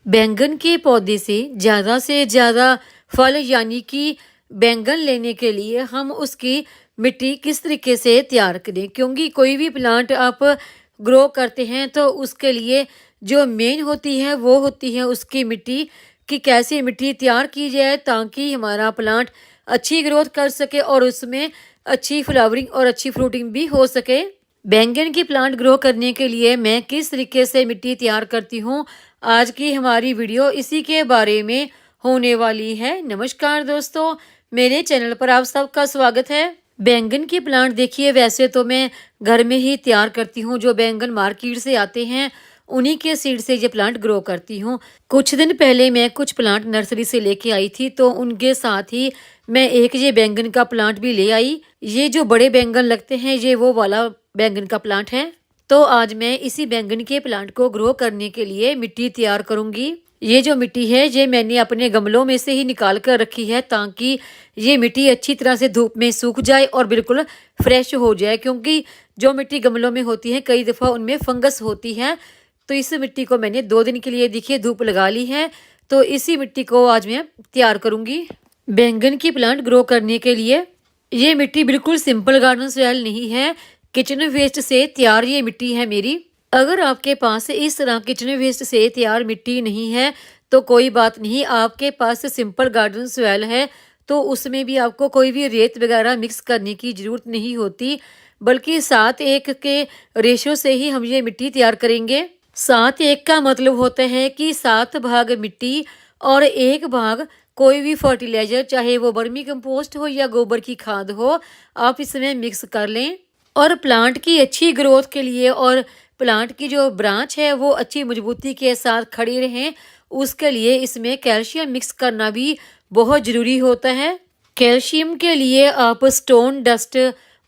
बैंगन के पौधे से ज़्यादा फल यानी कि बैंगन लेने के लिए हम उसकी मिट्टी किस तरीके से तैयार करें, क्योंकि कोई भी प्लांट आप ग्रो करते हैं तो उसके लिए जो मेन होती है वो होती है उसकी मिट्टी, कि कैसी मिट्टी तैयार की जाए ताकि हमारा प्लांट अच्छी ग्रोथ कर सके और उसमें अच्छी फ्लावरिंग और अच्छी फ्रूटिंग भी हो सके। बैंगन की प्लांट ग्रो करने के लिए मैं किस तरीके से मिट्टी तैयार करती हूँ, आज की हमारी वीडियो इसी के बारे में होने वाली है। नमस्कार दोस्तों, मेरे चैनल पर आप सबका स्वागत है। बैंगन की प्लांट देखिए, वैसे तो मैं घर में ही तैयार करती हूँ, जो बैंगन मार्केट से आते हैं उन्हीं के सीड से ये प्लांट ग्रो करती हूँ। कुछ दिन पहले मैं कुछ प्लांट नर्सरी से लेके आई थी, तो उनके साथ ही मैं एक ये बैंगन का प्लांट भी ले आई। ये जो बड़े बैंगन लगते हैं ये वो वाला बैंगन का प्लांट है। तो आज मैं इसी बैंगन के प्लांट को ग्रो करने के लिए मिट्टी तैयार करूंगी। ये जो मिट्टी है ये मैंने अपने गमलों में से ही निकाल कर रखी है, ताकि ये मिट्टी अच्छी तरह से धूप में सूख जाए और बिल्कुल फ्रेश हो जाए, क्योंकि जो मिट्टी गमलों में होती है कई दफ़ा उनमें फंगस होती है। तो इस मिट्टी को मैंने 2 दिन के लिए देखिए धूप लगा ली है, तो इसी मिट्टी को आज मैं तैयार करूंगी बैंगन की प्लांट ग्रो करने के लिए। ये मिट्टी बिल्कुल सिंपल गार्डन सॉइल नहीं है, किचन वेस्ट से तैयार ये मिट्टी है मेरी। अगर आपके पास इस तरह किचन वेस्ट से तैयार मिट्टी नहीं है तो कोई बात नहीं, आपके पास सिंपल गार्डन सॉइल है तो उसमें भी आपको कोई भी रेत वगैरह मिक्स करने की ज़रूरत नहीं होती, बल्कि 7:1 के रेशो से ही हम ये मिट्टी तैयार करेंगे। 7:1 का मतलब होता है कि 7 भाग मिट्टी और 1 भाग कोई भी फर्टिलाइजर, चाहे वो वर्मी कंपोस्ट हो या गोबर की खाद हो, आप इसमें मिक्स कर लें। और प्लांट की अच्छी ग्रोथ के लिए और प्लांट की जो ब्रांच है वो अच्छी मजबूती के साथ खड़ी रहें, उसके लिए इसमें कैल्शियम मिक्स करना भी बहुत ज़रूरी होता है। कैल्शियम के लिए आप स्टोन डस्ट,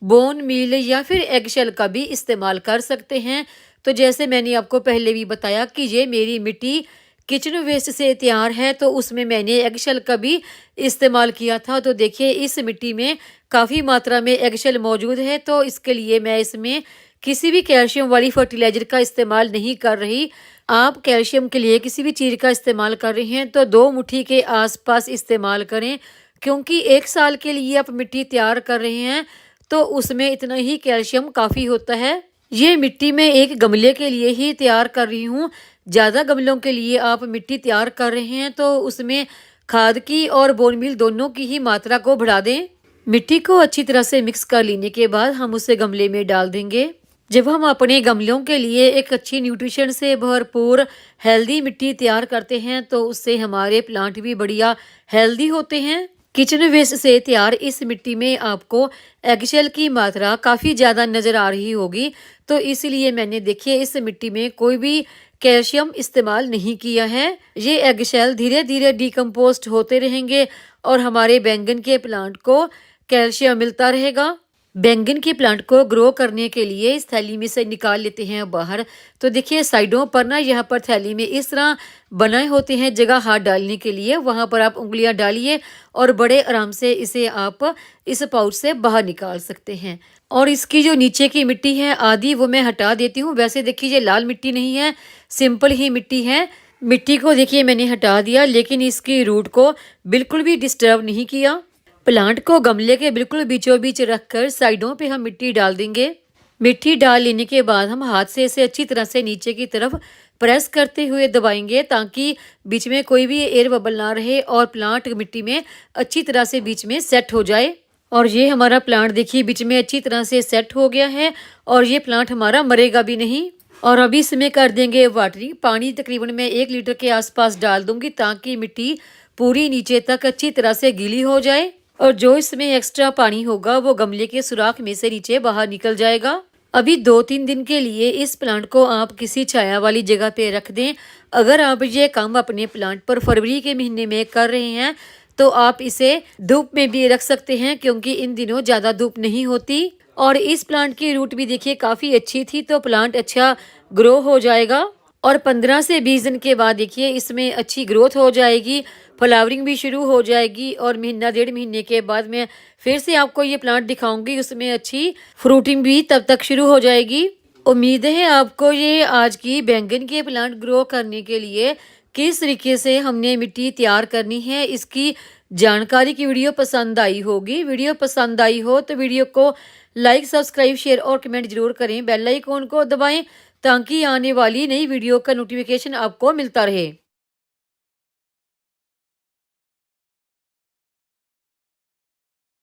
बोन मील या फिर एगशेल का भी इस्तेमाल कर सकते हैं। तो जैसे मैंने आपको पहले भी बताया कि ये मेरी मिट्टी किचन वेस्ट से तैयार है, तो उसमें मैंने एगशेल का भी इस्तेमाल किया था। तो देखिए इस मिट्टी में काफ़ी मात्रा में एगशेल मौजूद है, तो इसके लिए मैं इसमें किसी भी कैल्शियम वाली फर्टिलाइजर का इस्तेमाल नहीं कर रही। आप कैल्शियम के लिए किसी भी चीज़ का इस्तेमाल कर रहे हैं तो 2 मुट्ठी के आसपास इस्तेमाल करें, क्योंकि 1 साल के लिए आप मिट्टी तैयार कर रहे हैं तो उसमें इतना ही कैल्शियम काफ़ी होता है। ये मिट्टी मैं एक गमले के लिए ही तैयार कर रही हूँ। ज़्यादा गमलों के लिए आप मिट्टी तैयार कर रहे हैं तो उसमें खाद की और बोन मील दोनों की ही मात्रा को बढ़ा दें। मिट्टी को अच्छी तरह से मिक्स कर लेने के बाद हम उसे गमले में डाल देंगे। जब हम अपने गमलों के लिए एक अच्छी न्यूट्रिशन से भरपूर हेल्दी मिट्टी तैयार करते हैं तो उससे हमारे प्लांट भी बढ़िया हेल्दी होते हैं। किचन वेस्ट से तैयार इस मिट्टी में आपको एगशेल की मात्रा काफ़ी ज़्यादा नज़र आ रही होगी, तो इसलिए मैंने देखिए इस मिट्टी में कोई भी कैल्शियम इस्तेमाल नहीं किया है। ये एगशेल धीरे धीरे डिकम्पोस्ट होते रहेंगे और हमारे बैंगन के प्लांट को कैल्शियम मिलता रहेगा। बैंगन के प्लांट को ग्रो करने के लिए इस थैली में से निकाल लेते हैं बाहर। तो देखिए साइडों पर ना यहाँ पर थैली में इस तरह बनाए होते हैं जगह हाथ डालने के लिए, वहाँ पर आप उंगलियाँ डालिए और बड़े आराम से इसे आप इस पाउच से बाहर निकाल सकते हैं। और इसकी जो नीचे की मिट्टी है आधी वो मैं हटा देती हूँ। वैसे देखिए ये लाल मिट्टी नहीं है, सिंपल ही मिट्टी है। मिट्टी को देखिए मैंने हटा दिया, लेकिन इसकी रूट को बिल्कुल भी डिस्टर्ब नहीं किया। प्लांट को गमले के बिल्कुल बीचों बीच रखकर साइडों पे हम मिट्टी डाल देंगे। मिट्टी डाल लेने के बाद हम हाथ से इसे अच्छी तरह से नीचे की तरफ प्रेस करते हुए दबाएंगे, ताकि बीच में कोई भी एयर बबल ना रहे और प्लांट मिट्टी में अच्छी तरह से बीच में सेट हो जाए। और ये हमारा प्लांट देखिए बीच में अच्छी तरह से सेट हो गया है और ये प्लांट हमारा मरेगा भी नहीं। और अभी इसमें कर देंगे वाटरिंग। पानी तकरीबन मैं 1 लीटर के आसपास डाल दूंगी, ताकि मिट्टी पूरी नीचे तक अच्छी तरह से गीली हो जाए और जो इसमें एक्स्ट्रा पानी होगा वो गमले के सुराख में से नीचे बाहर निकल जाएगा। अभी 2-3 दिन के लिए इस प्लांट को आप किसी छाया वाली जगह पे रख दें। अगर आप ये काम अपने प्लांट पर फरवरी के महीने में कर रहे हैं तो आप इसे धूप में भी रख सकते हैं, क्योंकि इन दिनों ज़्यादा धूप नहीं होती। और इस प्लांट की रूट भी देखिए काफ़ी अच्छी थी, तो प्लांट अच्छा ग्रो हो जाएगा और 15 से 20 दिन के बाद देखिए इसमें अच्छी ग्रोथ हो जाएगी, फ्लावरिंग भी शुरू हो जाएगी। और महीना 1.5 महीने के बाद मैं फिर से आपको ये प्लांट दिखाऊंगी, उसमें अच्छी फ्रूटिंग भी तब तक शुरू हो जाएगी। उम्मीद है आपको ये आज की बैंगन के प्लांट ग्रो करने के लिए किस तरीके से हमने मिट्टी तैयार करनी है, इसकी जानकारी की वीडियो पसंद आई होगी। वीडियो पसंद आई हो तो वीडियो को लाइक, सब्सक्राइब, शेयर और कमेंट जरूर करें। बेल आइकॉन को दबाएं ताकि आने वाली नई वीडियो का नोटिफिकेशन आपको मिलता रहे।